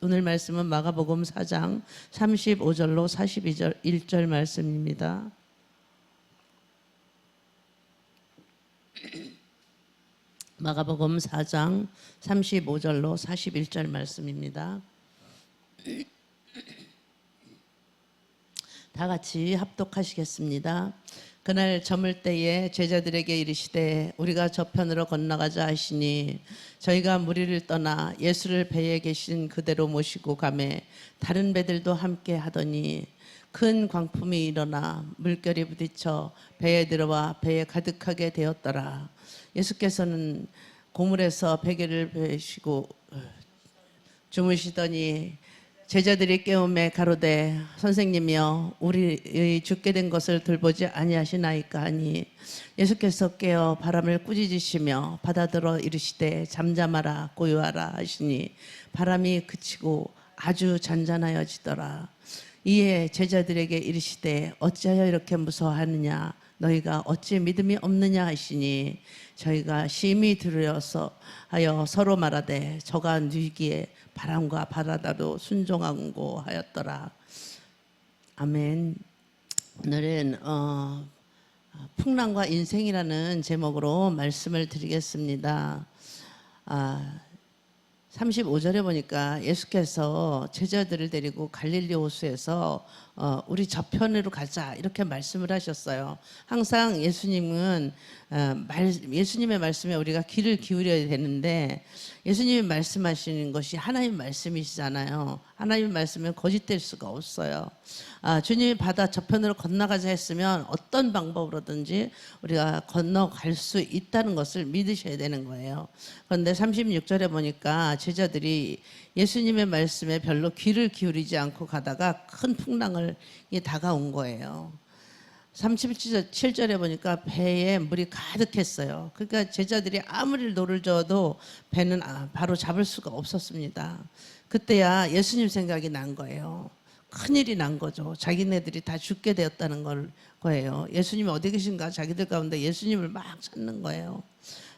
오늘 말씀은 마가복음 4장 35절로 42절 1절 말씀입니다. 마가복음 4장 35절로 41절 말씀입니다. 다 같이 합독하시겠습니다. 그날 저물 때에 제자들에게 이르시되 우리가 저편으로 건너가자 하시니 저희가 무리를 떠나 예수를 배에 계신 그대로 모시고 가매 다른 배들도 함께 하더니 큰 광풍이 일어나 물결이 부딪혀 배에 들어와 배에 가득하게 되었더라. 예수께서는 고물에서 베개를 베시고 주무시더니 제자들이 깨우매 가로되 선생님이여 우리 죽게 된 것을 돌보지 아니하시나이까 하니 예수께서 깨어 바람을 꾸짖으시며 바다들어 이르시되 잠잠하라 고요하라 하시니 바람이 그치고 아주 잔잔하여지더라. 이에 제자들에게 이르시되 어찌하여 이렇게 무서워하느냐 너희가 어찌 믿음이 없느냐 하시니 저희가 심히 두려워서 하여 서로 말하되 저가 누이기에 바람과 바다도 순종하고 하였더라. 아멘. 오늘은 풍랑과 인생이라는 제목으로 말씀을 드리겠습니다. 35절에 보니까 예수께서 제자들을 데리고 갈릴리 호수에서 우리 저편으로 가자 이렇게 말씀을 하셨어요. 항상 예수님은 예수님의 말씀에 우리가 귀를 기울여야 되는데 예수님이 말씀하시는 것이 하나님 말씀이시잖아요. 하나님 말씀은 거짓될 수가 없어요. 주님이 바다 저편으로 건너가자 했으면 어떤 방법으로든지 우리가 건너갈 수 있다는 것을 믿으셔야 되는 거예요. 그런데 36절에 보니까 제자들이 예수님의 말씀에 별로 귀를 기울이지 않고 가다가 큰 풍랑이 다가온 거예요. 37절에 보니까 배에 물이 가득했어요. 그러니까 제자들이 아무리 노를 저어도 배는 바로 잡을 수가 없었습니다. 그때야 예수님 생각이 난 거예요. 큰일이 난 거죠. 자기네들이 다 죽게 되었다는 거예요. 예수님이 어디 계신가 자기들 가운데 예수님을 막 찾는 거예요.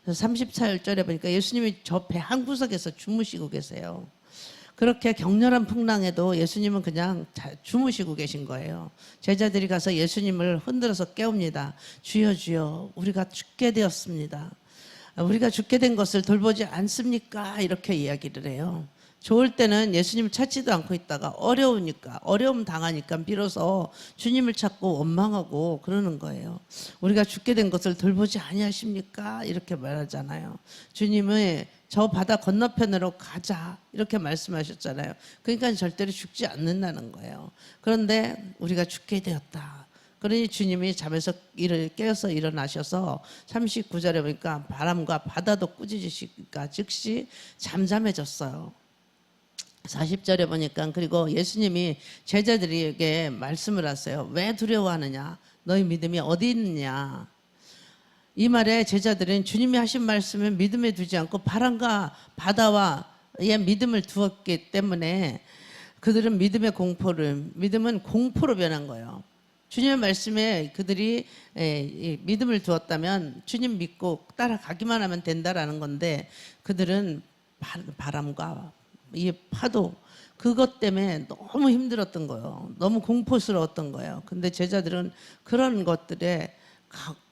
34절에 보니까 예수님이 저 배 한 구석에서 주무시고 계세요. 그렇게 격렬한 풍랑에도 예수님은 그냥 주무시고 계신 거예요. 제자들이 가서 예수님을 흔들어서 깨웁니다. 주여 주여 우리가 죽게 되었습니다. 우리가 죽게 된 것을 돌보지 않습니까? 이렇게 이야기를 해요. 좋을 때는 예수님을 찾지도 않고 있다가 어려우니까 어려움 당하니까 비로소 주님을 찾고 원망하고 그러는 거예요. 우리가 죽게 된 것을 돌보지 아니하십니까? 이렇게 말하잖아요. 주님의 저 바다 건너편으로 가자 이렇게 말씀하셨잖아요. 그러니까 절대로 죽지 않는다는 거예요. 그런데 우리가 죽게 되었다. 그러니 주님이 잠에서 깨어서 일어나셔서 39절에 보니까 바람과 바다도 꾸짖으시니까 즉시 잠잠해졌어요. 40절에 보니까 그리고 예수님이 제자들에게 말씀을 하세요. 왜 두려워하느냐? 너희 믿음이 어디 있느냐? 이 말에 제자들은 주님이 하신 말씀을 믿음에 두지 않고 바람과 바다와의 믿음을 두었기 때문에 그들은 믿음은 공포로 변한 거예요. 주님의 말씀에 그들이 믿음을 두었다면 주님 믿고 따라가기만 하면 된다라는 건데 그들은 바람과 이 파도 그것 때문에 너무 힘들었던 거예요. 너무 공포스러웠던 거예요. 근데 제자들은 그런 것들에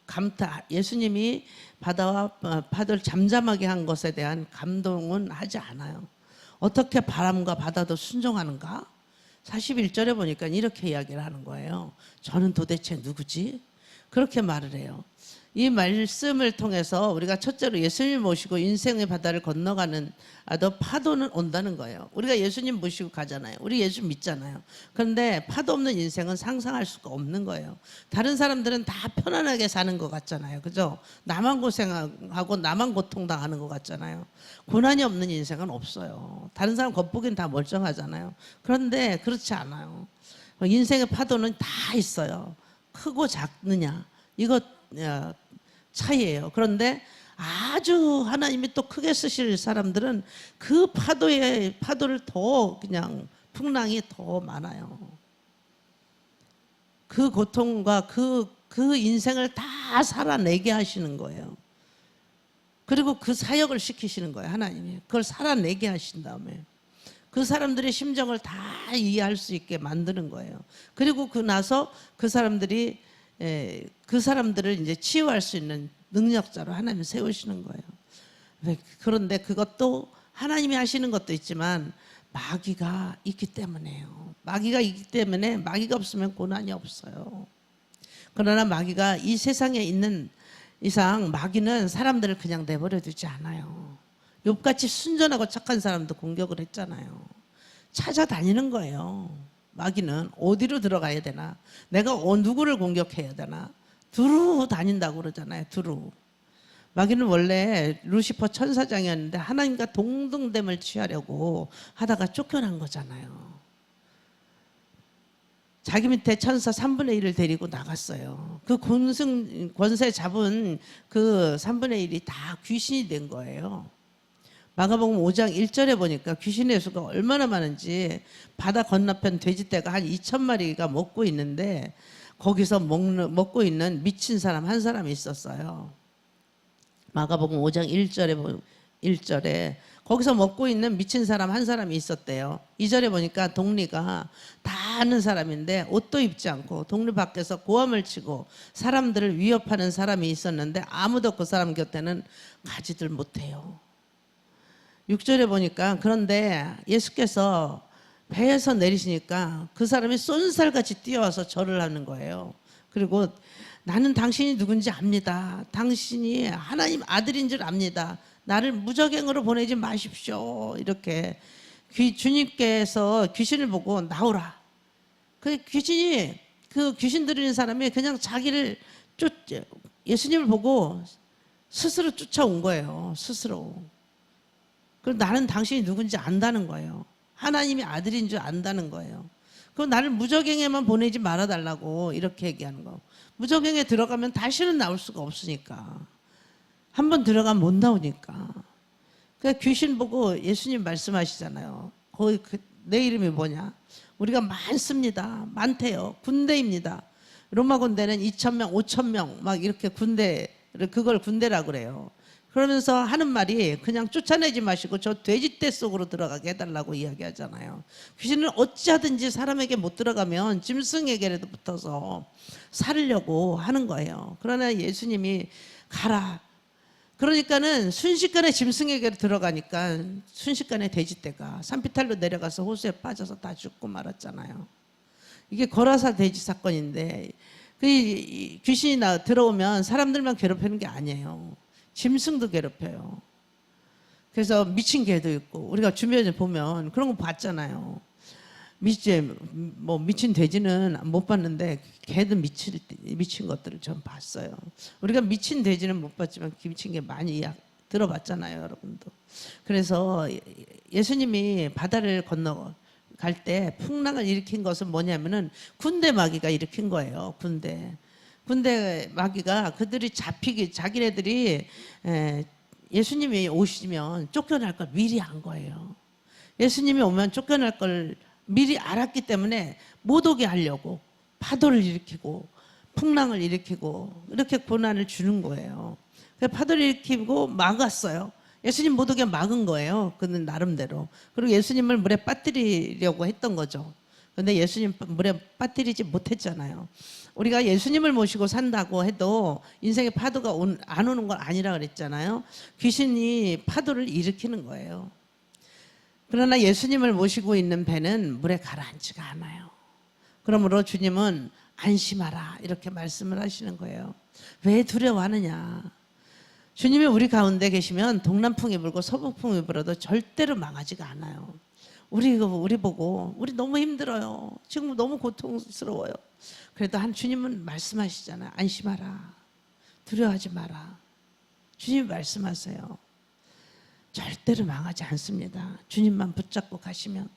감타, 예수님이 바다와 파도를 잠잠하게 한 것에 대한 감동은 하지 않아요. 어떻게 바람과 바다도 순종하는가? 41절에 보니까 이렇게 이야기를 하는 거예요. 저는 도대체 누구지? 그렇게 말을 해요. 이 말씀을 통해서 우리가 첫째로 예수님 모시고 인생의 바다를 건너가는 파도는 온다는 거예요. 우리가 예수님 모시고 가잖아요. 우리 예수 믿잖아요. 그런데 파도 없는 인생은 상상할 수가 없는 거예요. 다른 사람들은 다 편안하게 사는 것 같잖아요. 그죠? 나만 고생하고 나만 고통당하는 것 같잖아요. 고난이 없는 인생은 없어요. 다른 사람 겉보기엔 다 멀쩡하잖아요. 그런데 그렇지 않아요. 인생의 파도는 다 있어요. 크고 작느냐 이것 차이예요. 그런데 아주 하나님이 또 크게 쓰실 사람들은 그 파도를 더 그냥 풍랑이 더 많아요. 그 고통과 그 인생을 다 살아내게 하시는 거예요. 그리고 그 사역을 시키시는 거예요. 하나님이 그걸 살아내게 하신 다음에 그 사람들의 심정을 다 이해할 수 있게 만드는 거예요. 그리고 그 나서 그 사람들이 그 사람들을 이제 치유할 수 있는 능력자로 하나님 세우시는 거예요. 그런데 그것도 하나님이 하시는 것도 있지만 마귀가 있기 때문에요. 마귀가 있기 때문에 마귀가 없으면 고난이 없어요. 그러나 마귀가 이 세상에 있는 이상 마귀는 사람들을 그냥 내버려 두지 않아요. 욥같이 순전하고 착한 사람도 공격을 했잖아요. 찾아다니는 거예요. 마귀는 어디로 들어가야 되나? 내가 누구를 공격해야 되나? 두루 다닌다고 그러잖아요. 두루. 마귀는 원래 루시퍼 천사장이었는데 하나님과 동등됨을 취하려고 하다가 쫓겨난 거잖아요. 자기 밑에 천사 3분의 1을 데리고 나갔어요. 그 권세 잡은 그 3분의 1이 다 귀신이 된 거예요. 마가복음 5장 1절에 보니까 귀신의 수가 얼마나 많은지 바다 건너편 돼지떼가 한 2,000마리가 먹고 있는데 거기서 먹고 있는 미친 사람 한 사람이 있었어요. 마가복음 5장 1절에 거기서 먹고 있는 미친 사람 한 사람이 있었대요. 2절에 보니까 독리가 다 아는 사람인데 옷도 입지 않고 독리 밖에서 고함을 치고 사람들을 위협하는 사람이 있었는데 아무도 그 사람 곁에는 가지들 못해요. 6절에 보니까 그런데 예수께서 배에서 내리시니까 그 사람이 쏜살같이 뛰어와서 절을 하는 거예요. 그리고 나는 당신이 누군지 압니다. 당신이 하나님 아들인 줄 압니다. 나를 무적행으로 보내지 마십시오. 이렇게 주님께서 귀신을 보고 나오라. 그 귀신이 그 귀신 들리는 사람이 그냥 자기를 예수님을 보고 스스로 쫓아온 거예요. 스스로. 그리고 나는 당신이 누군지 안다는 거예요. 하나님이 아들인 줄 안다는 거예요. 그럼 나를 무적행에만 보내지 말아달라고 이렇게 얘기하는 거. 무적행에 들어가면 다시는 나올 수가 없으니까. 한번 들어가면 못 나오니까. 그러니까 귀신 보고 예수님 말씀하시잖아요. 거기 내 이름이 뭐냐? 우리가 많습니다. 많대요. 군대입니다. 로마 군대는 2,000명, 5,000명 막 이렇게 그걸 군대라고 그래요. 그러면서 하는 말이 그냥 쫓아내지 마시고 저 돼지떼 속으로 들어가게 해달라고 이야기하잖아요. 귀신은 어찌하든지 사람에게 못 들어가면 짐승에게라도 붙어서 살려고 하는 거예요. 그러나 예수님이 가라. 그러니까는 순식간에 짐승에게 들어가니까 순식간에 돼지떼가 산비탈로 내려가서 호수에 빠져서 다 죽고 말았잖아요. 이게 거라사 돼지 사건인데 그 귀신이 들어오면 사람들만 괴롭히는 게 아니에요. 짐승도 괴롭혀요. 그래서 미친 개도 있고 우리가 주변에 보면 그런 거 봤잖아요. 미친 돼지는 못 봤는데 개도 미친 것들을 전 봤어요. 우리가 미친 돼지는 못 봤지만 미친 개 많이 들어봤잖아요, 여러분도. 그래서 예수님이 바다를 건너갈 때 풍랑을 일으킨 것은 뭐냐면은 군대 마귀가 일으킨 거예요. 군대 마귀가 그들이 자기네들이 예수님이 오시면 쫓겨날 걸 미리 안 거예요. 예수님이 오면 쫓겨날 걸 미리 알았기 때문에 못 오게 하려고 파도를 일으키고 풍랑을 일으키고 이렇게 고난을 주는 거예요. 파도를 일으키고 막았어요. 예수님 못 오게 막은 거예요. 그는 나름대로. 그리고 예수님을 물에 빠뜨리려고 했던 거죠. 근데 예수님 물에 빠뜨리지 못했잖아요. 우리가 예수님을 모시고 산다고 해도 인생의 파도가 안 오는 건 아니라 그랬잖아요. 귀신이 파도를 일으키는 거예요. 그러나 예수님을 모시고 있는 배는 물에 가라앉지가 않아요. 그러므로 주님은 안심하라 이렇게 말씀을 하시는 거예요. 왜 두려워하느냐? 주님이 우리 가운데 계시면 동남풍이 불고 서북풍이 불어도 절대로 망하지가 않아요. 우리 보고 우리 너무 힘들어요. 지금 너무 고통스러워요. 그래도 주님은 말씀하시잖아요. 안심하라. 두려워하지 마라. 주님이 말씀하세요. 절대로 망하지 않습니다. 주님만 붙잡고 가시면.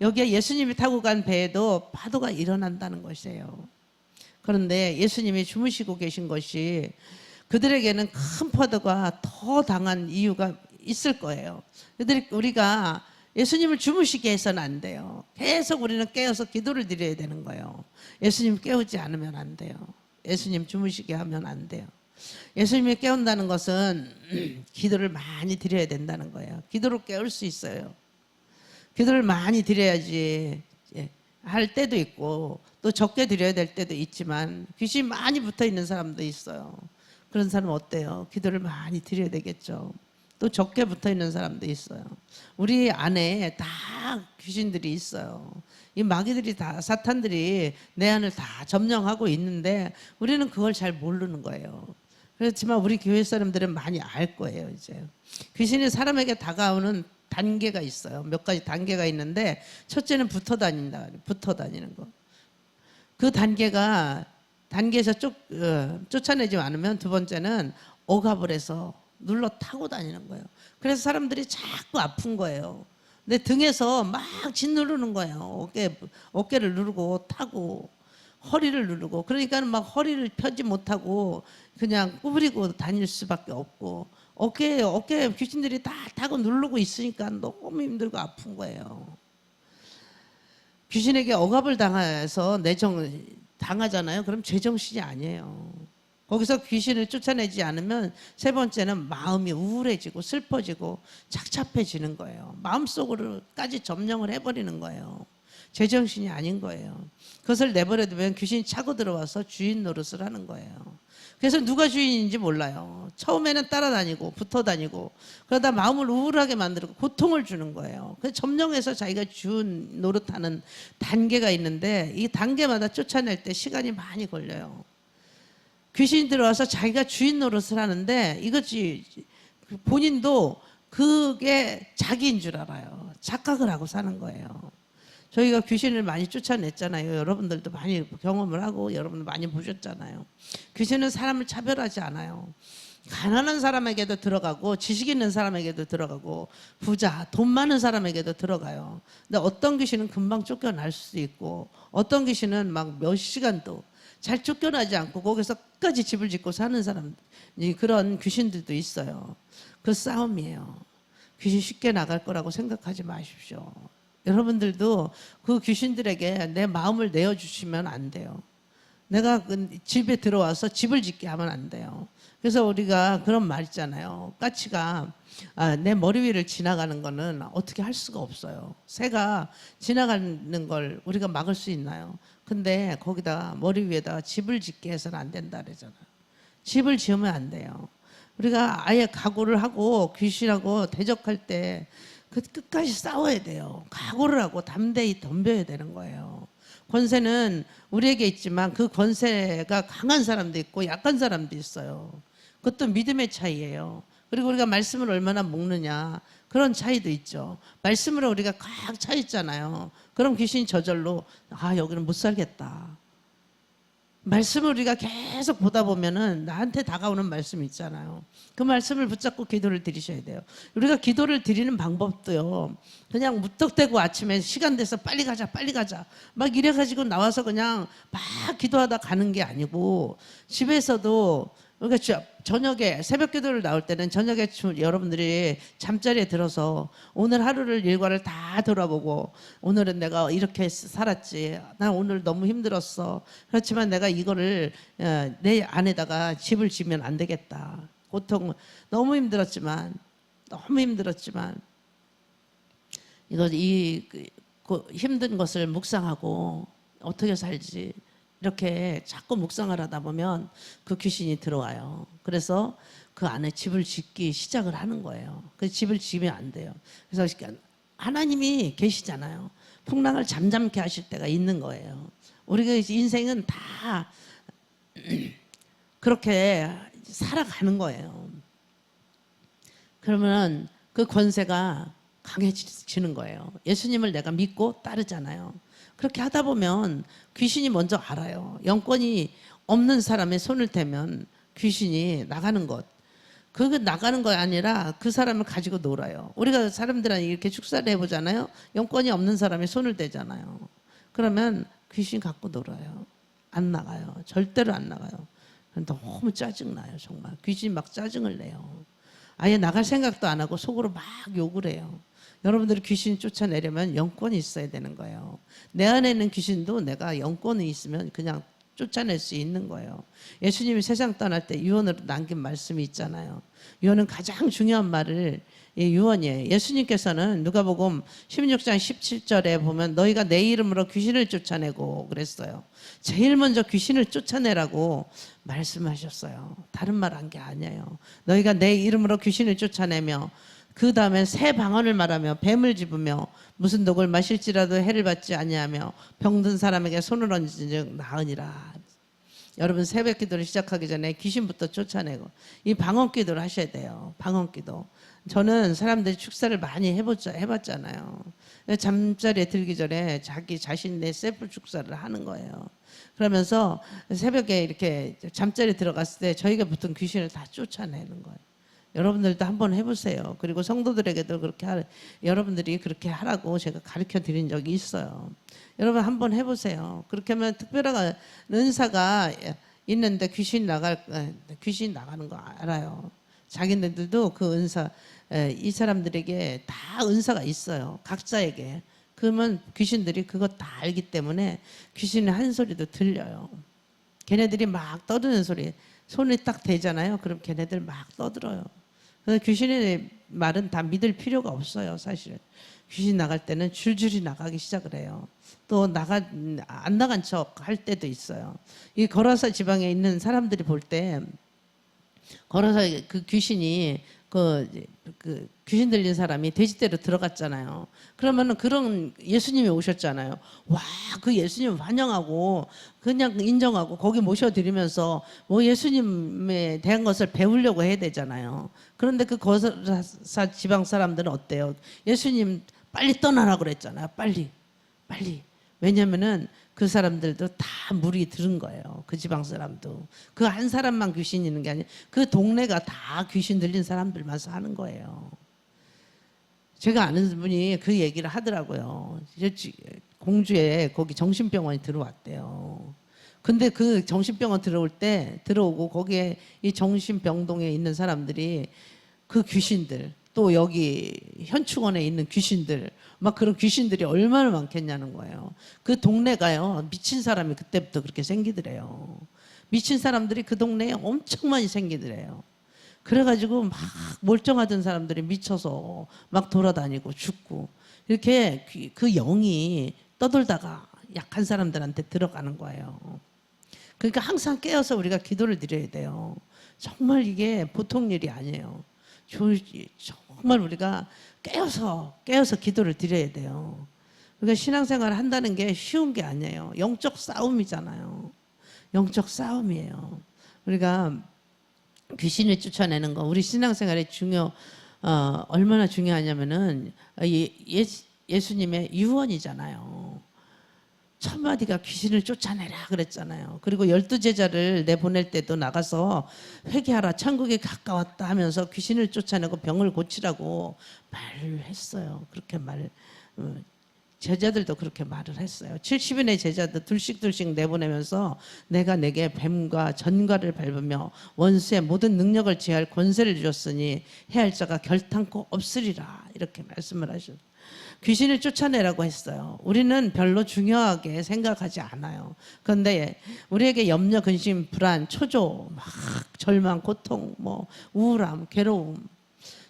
여기에 예수님이 타고 간 배에도 파도가 일어난다는 것이에요. 그런데 예수님이 주무시고 계신 것이 그들에게는 큰 파도가 더 당한 이유가 있을 거예요. 우리가 예수님을 주무시게 해서는 안 돼요. 계속 우리는 깨어서 기도를 드려야 되는 거예요. 예수님 깨우지 않으면 안 돼요. 예수님 주무시게 하면 안 돼요. 예수님이 깨운다는 것은 기도를 많이 드려야 된다는 거예요. 기도로 깨울 수 있어요. 기도를 많이 드려야지 예, 할 때도 있고 또 적게 드려야 될 때도 있지만 귀신이 많이 붙어 있는 사람도 있어요. 그런 사람 어때요? 기도를 많이 드려야 되겠죠. 또 적게 붙어 있는 사람도 있어요. 우리 안에 다 귀신들이 있어요. 이 마귀들이 다 사탄들이 내 안을 다 점령하고 있는데 우리는 그걸 잘 모르는 거예요. 그렇지만 우리 교회 사람들은 많이 알 거예요. 이제 귀신이 사람에게 다가오는 단계가 있어요. 몇 가지 단계가 있는데 첫째는 붙어 다니는 거. 그 단계에서 쫓아내지 않으면 두 번째는 억압을 해서 눌러 타고 다니는 거예요. 그래서 사람들이 자꾸 아픈 거예요. 내 등에서 막 짓누르는 거예요. 어깨를 누르고 타고 허리를 누르고 그러니까 막 허리를 펴지 못하고 그냥 구부리고 다닐 수밖에 없고 어깨에 귀신들이 다 타고 누르고 있으니까 너무 힘들고 아픈 거예요. 귀신에게 억압을 당해서 당하잖아요. 그럼 제정신이 아니에요. 거기서 귀신을 쫓아내지 않으면 세 번째는 마음이 우울해지고 슬퍼지고 착잡해지는 거예요. 마음속으로까지 점령을 해버리는 거예요. 제정신이 아닌 거예요. 그것을 내버려두면 귀신이 차고 들어와서 주인 노릇을 하는 거예요. 그래서 누가 주인인지 몰라요. 처음에는 따라다니고 붙어다니고 그러다 마음을 우울하게 만들고 고통을 주는 거예요. 그래서 점령해서 자기가 주인 노릇하는 단계가 있는데 이 단계마다 쫓아낼 때 시간이 많이 걸려요. 귀신이 들어와서 자기가 주인 노릇을 하는데 이것이 본인도 그게 자기인 줄 알아요. 착각을 하고 사는 거예요. 저희가 귀신을 많이 쫓아냈잖아요. 여러분들도 많이 경험을 하고 여러분들 많이 보셨잖아요. 귀신은 사람을 차별하지 않아요. 가난한 사람에게도 들어가고 지식 있는 사람에게도 들어가고 부자, 돈 많은 사람에게도 들어가요. 근데 어떤 귀신은 금방 쫓겨날 수도 있고 어떤 귀신은 막 몇 시간도 잘 쫓겨나지 않고 거기서 끝까지 집을 짓고 사는 사람, 그런 귀신들도 있어요. 그 싸움이에요. 귀신 쉽게 나갈 거라고 생각하지 마십시오. 여러분들도 그 귀신들에게 내 마음을 내어주시면 안 돼요. 내가 그 집에 들어와서 집을 짓게 하면 안 돼요. 그래서 우리가 그런 말 있잖아요. 까치가 내 머리 위를 지나가는 거는 어떻게 할 수가 없어요. 새가 지나가는 걸 우리가 막을 수 있나요? 근데 거기다 머리 위에다가 집을 짓게 해서는 안 된다 그러잖아요. 집을 지으면 안 돼요. 우리가 아예 각오를 하고 귀신하고 대적할 때 그 끝까지 싸워야 돼요. 각오를 하고 담대히 덤벼야 되는 거예요. 권세는 우리에게 있지만 그 권세가 강한 사람도 있고 약한 사람도 있어요. 그것도 믿음의 차이예요. 그리고 우리가 말씀을 얼마나 먹느냐 그런 차이도 있죠. 말씀으로 우리가 꽉 차 있잖아요. 그럼 귀신이 저절로 여기는 못 살겠다. 말씀을 우리가 계속 보다 보면은 나한테 다가오는 말씀이 있잖아요. 그 말씀을 붙잡고 기도를 드리셔야 돼요. 우리가 기도를 드리는 방법도요. 그냥 무턱대고 아침에 시간 돼서 빨리 가자 막 이래가지고 나와서 그냥 막 기도하다 가는 게 아니고 집에서도 그러니까 저녁에 새벽 기도를 나올 때는 저녁에 여러분들이 잠자리에 들어서 오늘 하루를 일과를 다 돌아보고 오늘은 내가 이렇게 살았지. 난 오늘 너무 힘들었어. 그렇지만 내가 이거를 내 안에다가 집을 지면 안 되겠다. 고통 너무 힘들었지만 힘든 것을 묵상하고 어떻게 살지. 이렇게 자꾸 묵상을 하다 보면 그 귀신이 들어와요. 그래서 그 안에 집을 짓기 시작을 하는 거예요. 그 집을 지으면 안 돼요. 그래서 하나님이 계시잖아요. 풍랑을 잠잠케 하실 때가 있는 거예요. 우리가 인생은 다 그렇게 살아가는 거예요. 그러면 그 권세가 강해지는 거예요. 예수님을 내가 믿고 따르잖아요. 그렇게 하다 보면 귀신이 먼저 알아요. 영권이 없는 사람의 손을 대면 귀신이 나가는 것. 그거 나가는 거 아니라 그 사람을 가지고 놀아요. 우리가 사람들한테 이렇게 축사를 해보잖아요. 영권이 없는 사람의 손을 대잖아요. 그러면 귀신 갖고 놀아요. 안 나가요. 절대로 안 나가요. 너무 짜증나요. 정말 귀신이 막 짜증을 내요. 아예 나갈 생각도 안 하고 속으로 막 욕을 해요. 여러분들이 귀신 쫓아내려면 영권이 있어야 되는 거예요. 내 안에 있는 귀신도 내가 영권이 있으면 그냥 쫓아낼 수 있는 거예요. 예수님이 세상 떠날 때 유언으로 남긴 말씀이 있잖아요. 유언은 가장 중요한 말을 유언이에요. 예수님께서는 누가복음 16장 17절에 보면 너희가 내 이름으로 귀신을 쫓아내고 그랬어요. 제일 먼저 귀신을 쫓아내라고 말씀하셨어요. 다른 말 한 게 아니에요. 너희가 내 이름으로 귀신을 쫓아내며 그 다음에 새 방언을 말하며 뱀을 집으며 무슨 독을 마실지라도 해를 받지 아니하며 병든 사람에게 손을 얹은즉 나으니라. 여러분 새벽 기도를 시작하기 전에 귀신부터 쫓아내고 이 방언 기도를 하셔야 돼요. 방언 기도. 저는 사람들이 축사를 많이 해봤잖아요. 잠자리에 들기 전에 자기 자신의 셀프 축사를 하는 거예요. 그러면서 새벽에 이렇게 잠자리에 들어갔을 때 저희가 붙은 귀신을 다 쫓아내는 거예요. 여러분들도 한번 해보세요. 그리고 성도들에게도 여러분들이 그렇게 하라고 제가 가르쳐 드린 적이 있어요. 여러분 한번 해보세요. 그렇게 하면 특별한 은사가 있는데 귀신 나가는 거 알아요. 자기네들도 그 은사, 이 사람들에게 다 은사가 있어요. 각자에게. 그러면 귀신들이 그거 다 알기 때문에 귀신의 한 소리도 들려요. 걔네들이 막 떠드는 소리, 손이 딱 대잖아요. 그럼 걔네들 막 떠들어요. 그래서 귀신의 말은 다 믿을 필요가 없어요. 사실은 귀신 나갈 때는 줄줄이 나가기 시작을 해요. 또 안 나간 척 할 때도 있어요. 이 거라사 지방에 있는 사람들이 볼 때 거라사 그 귀신이 그 귀신 들린 사람이 돼지떼로 들어갔잖아요. 그러면은 그런 예수님이 오셨잖아요. 와, 그 예수님 환영하고 그냥 인정하고 거기 모셔드리면서 뭐 예수님에 대한 것을 배우려고 해야 되잖아요. 그런데 그 거라사 지방 사람들은 어때요? 예수님 빨리 떠나라 그랬잖아요. 빨리. 왜냐면은 그 사람들도 다 물이 들은 거예요. 그 지방 사람도. 그 한 사람만 귀신 있는 게 아니라 그 동네가 다 귀신 들린 사람들만 사는 거예요. 제가 아는 분이 그 얘기를 하더라고요. 공주에 거기 정신병원이 들어왔대요. 근데 그 정신병원 들어오고 거기에 이 정신병동에 있는 사람들이 그 귀신들 또 여기 현충원에 있는 귀신들 막 그런 귀신들이 얼마나 많겠냐는 거예요. 그 동네가요 미친 사람이 그때부터 그렇게 생기더래요. 미친 사람들이 그 동네에 엄청 많이 생기더래요. 그래가지고 막 멀쩡하던 사람들이 미쳐서 막 돌아다니고 죽고 이렇게 그 영이 떠돌다가 약한 사람들한테 들어가는 거예요. 그러니까 항상 깨어서 우리가 기도를 드려야 돼요. 정말 이게 보통 일이 아니에요. 정말 우리가 깨어서 기도를 드려야 돼요. 그러니까 신앙생활을 한다는 게 쉬운 게 아니에요. 영적 싸움이잖아요. 영적 싸움이에요. 우리가 귀신을 쫓아내는 거 우리 신앙생활에 얼마나 중요하냐면은 예수님의 유언이잖아요. 첫 마디가 귀신을 쫓아내라 그랬잖아요. 그리고 12제자를 내보낼 때도 나가서 회개하라 천국이 가까웠다 하면서 귀신을 쫓아내고 병을 고치라고 말을 했어요. 그렇게 제자들도 그렇게 말을 했어요. 70인의 제자들 둘씩 내보내면서 내가 내게 뱀과 전갈을 밟으며 원수의 모든 능력을 제할 권세를 주었으니 해할 자가 결탄코 없으리라 이렇게 말씀을 하셨어요. 귀신을 쫓아내라고 했어요. 우리는 별로 중요하게 생각하지 않아요. 그런데 우리에게 염려, 근심, 불안, 초조, 막 절망, 고통, 우울함, 괴로움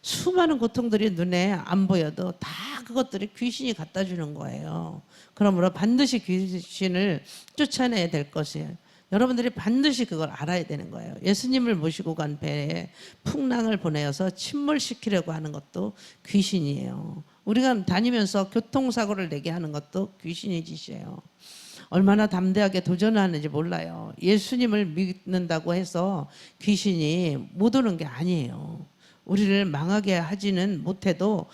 수많은 고통들이 눈에 안 보여도 다 그것들이 귀신이 갖다 주는 거예요. 그러므로 반드시 귀신을 쫓아내야 될 것이에요. 여러분들이 반드시 그걸 알아야 되는 거예요. 예수님을 모시고 간 배에 풍랑을 보내어서 침몰시키려고 하는 것도 귀신이에요. 우리가 다니면서 교통사고를 내게 하는 것도 귀신의 짓이에요. 얼마나 담대하게 도전하는지 몰라요. 예수님을 믿는다고 해서 귀신이 못 오는 게 아니에요. 우리를 망하게 하지는 못해도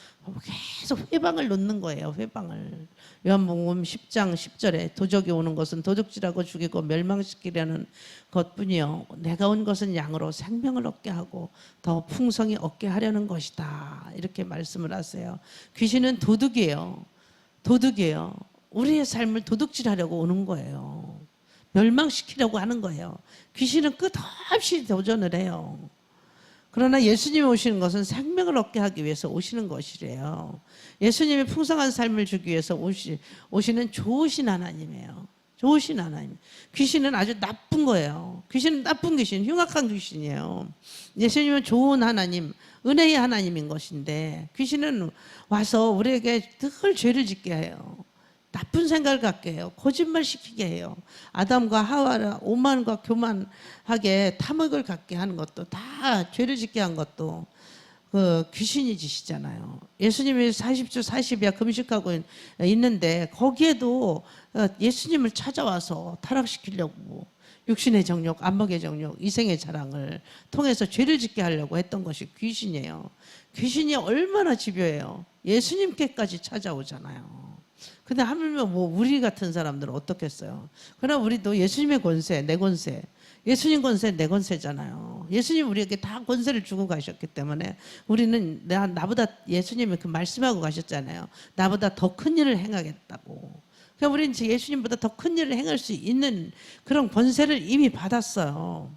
계속 회방을 놓는 거예요. 회방을. 요한복음 10장 10절에 도적이 오는 것은 도둑질하고 죽이고 멸망시키려는 것뿐이요 내가 온 것은 양으로 생명을 얻게 하고 더 풍성히 얻게 하려는 것이다 이렇게 말씀을 하세요. 귀신은 도둑이에요. 우리의 삶을 도둑질하려고 오는 거예요. 멸망시키려고 하는 거예요. 귀신은 끝없이 도전을 해요. 그러나 예수님이 오시는 것은 생명을 얻게 하기 위해서 오시는 것이래요. 예수님이 풍성한 삶을 주기 위해서 오시는 좋으신 하나님이에요. 좋으신 하나님. 귀신은 아주 나쁜 거예요. 귀신은 나쁜 귀신, 흉악한 귀신이에요. 예수님은 좋은 하나님, 은혜의 하나님인 것인데 귀신은 와서 우리에게 늘 죄를 짓게 해요. 나쁜 생각을 갖게 해요. 거짓말 시키게 해요. 아담과 하와를 오만과 교만하게 탐욕을 갖게 하는 것도 다 죄를 짓게 한 것도 그 귀신이 짓이잖아요. 예수님이 40주 40야 금식하고 있는데 거기에도 예수님을 찾아와서 타락시키려고 육신의 정욕, 안목의 정욕, 이생의 자랑을 통해서 죄를 짓게 하려고 했던 것이 귀신이에요. 귀신이 얼마나 집요해요. 예수님께까지 찾아오잖아요. 근데 하물며 뭐 우리 같은 사람들은 어떻겠어요? 그러나 우리도 예수님의 권세, 내 권세, 예수님 권세, 내 권세잖아요. 예수님 우리에게 다 권세를 주고 가셨기 때문에 우리는 나보다 예수님이 그 말씀하고 가셨잖아요. 나보다 더 큰 일을 행하겠다고. 그러니까 우리는 예수님보다 더 큰 일을 행할 수 있는 그런 권세를 이미 받았어요.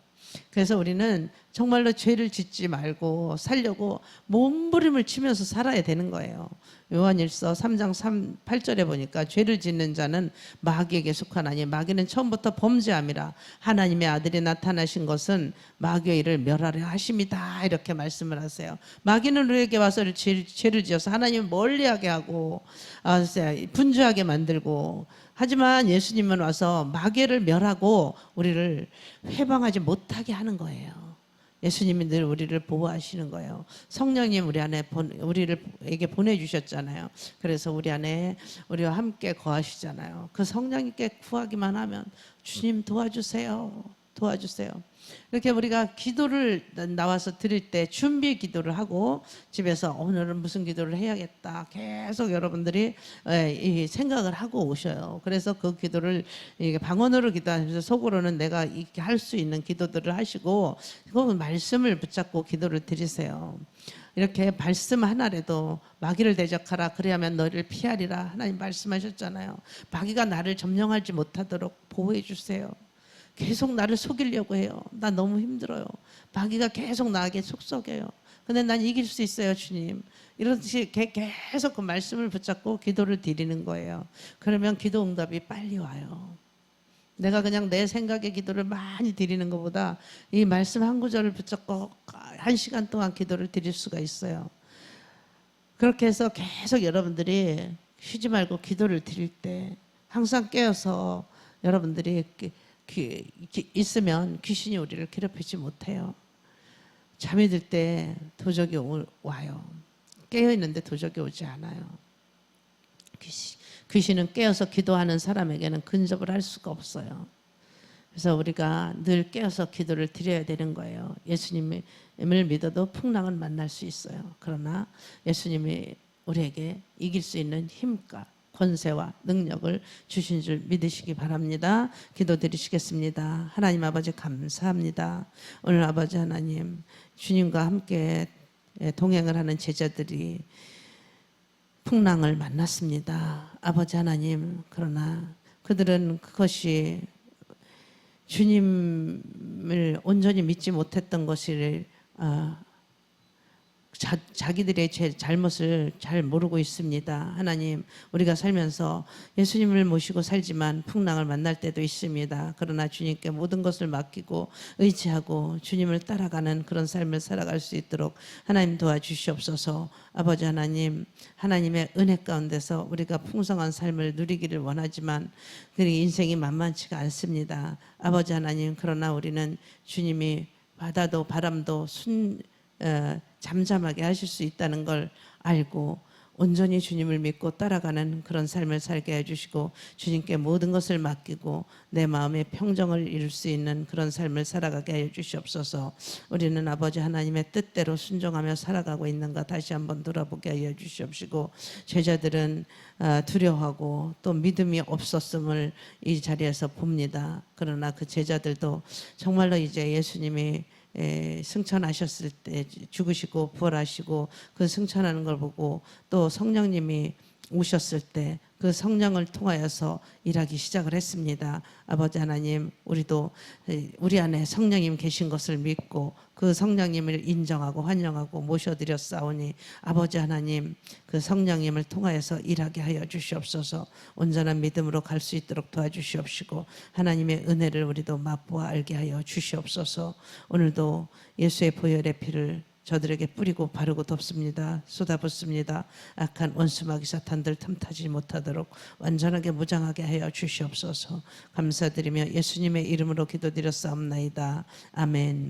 그래서 우리는 정말로 죄를 짓지 말고 살려고 몸부림을 치면서 살아야 되는 거예요. 요한일서 3장 8절에 보니까 죄를 짓는 자는 마귀에게 속하나니 마귀는 처음부터 범죄함이라 하나님의 아들이 나타나신 것은 마귀의 일을 멸하려 하심이다 이렇게 말씀을 하세요. 마귀는 우리에게 와서 죄를 지어서 하나님을 멀리하게 하고 분주하게 만들고, 하지만 예수님은 와서 마귀를 멸하고 우리를 회방하지 못하게 하는 거예요. 예수님이 늘 우리를 보호하시는 거예요. 성령님 우리 안에 우리에게 보내주셨잖아요. 그래서 우리 안에 우리와 함께 거하시잖아요. 그 성령님께 구하기만 하면 주님 도와주세요. 도와주세요. 이렇게 우리가 기도를 나와서 드릴 때 준비 기도를 하고 집에서 오늘은 무슨 기도를 해야겠다 계속 여러분들이 생각을 하고 오셔요. 그래서 그 기도를 방언으로 기도하면서 속으로는 내가 할 수 있는 기도들을 하시고 그 말씀을 붙잡고 기도를 드리세요. 이렇게 말씀 하나라도 마귀를 대적하라 그래야만 너희를 피하리라 하나님 말씀하셨잖아요. 마귀가 나를 점령하지 못하도록 보호해 주세요. 계속 나를 속이려고 해요. 나 너무 힘들어요. 마귀가 계속 나에게 속썩여요. 근데 난 이길 수 있어요, 주님. 이렇게 계속 그 말씀을 붙잡고 기도를 드리는 거예요. 그러면 기도 응답이 빨리 와요. 내가 그냥 내 생각의 기도를 많이 드리는 것보다 이 말씀 한 구절을 붙잡고 1시간 동안 기도를 드릴 수가 있어요. 그렇게 해서 계속 여러분들이 쉬지 말고 기도를 드릴 때 항상 깨어서 여러분들이 있으면 귀신이 우리를 괴롭히지 못해요. 잠이 들 때 도적이 와요. 깨어있는데 도적이 오지 않아요. 귀신은 깨어서 기도하는 사람에게는 근접을 할 수가 없어요. 그래서 우리가 늘 깨어서 기도를 드려야 되는 거예요. 예수님을 믿어도 풍랑은 만날 수 있어요. 그러나 예수님이 우리에게 이길 수 있는 힘과 권세와 능력을 주신 줄 믿으시기 바랍니다. 기도드리시겠습니다. 하나님 아버지 감사합니다. 오늘 아버지 하나님 주님과 함께 동행을 하는 제자들이 풍랑을 만났습니다. 아버지 하나님, 그러나 그들은 그것이 주님을 온전히 믿지 못했던 것을 자기들의 잘못을 잘 모르고 있습니다. 하나님, 우리가 살면서 예수님을 모시고 살지만 풍랑을 만날 때도 있습니다. 그러나 주님께 모든 것을 맡기고 의지하고 주님을 따라가는 그런 삶을 살아갈 수 있도록 하나님 도와주시옵소서. 아버지 하나님, 하나님의 은혜 가운데서 우리가 풍성한 삶을 누리기를 원하지만 그 인생이 만만치가 않습니다. 아버지 하나님, 그러나 우리는 주님이 바다도 바람도 잠잠하게 하실 수 있다는 걸 알고 온전히 주님을 믿고 따라가는 그런 삶을 살게 해주시고 주님께 모든 것을 맡기고 내 마음의 평정을 이룰 수 있는 그런 삶을 살아가게 해주시옵소서. 우리는 아버지 하나님의 뜻대로 순종하며 살아가고 있는가 다시 한번 돌아보게 해주시옵시고 제자들은 두려워하고 또 믿음이 없었음을 이 자리에서 봅니다. 그러나 그 제자들도 정말로 이제 예수님이 승천하셨을 때 죽으시고 부활하시고 그 승천하는 걸 보고 또 성령님이 오셨을 때 그 성령을 통하여서 일하기 시작을 했습니다. 아버지 하나님, 우리도 우리 안에 성령님 계신 것을 믿고 그 성령님을 인정하고 환영하고 모셔드렸사오니 아버지 하나님, 그 성령님을 통하여서 일하게 하여 주시옵소서. 온전한 믿음으로 갈 수 있도록 도와주시옵시고 하나님의 은혜를 우리도 맛보아 알게 하여 주시옵소서. 오늘도 예수의 보혈의 피를 저들에게 뿌리고 바르고 덮습니다. 쏟아붓습니다. 악한 원수마귀 사탄들 틈타지 못하도록 완전하게 무장하게 하여 주시옵소서. 감사드리며 예수님의 이름으로 기도드렸사옵나이다. 아멘.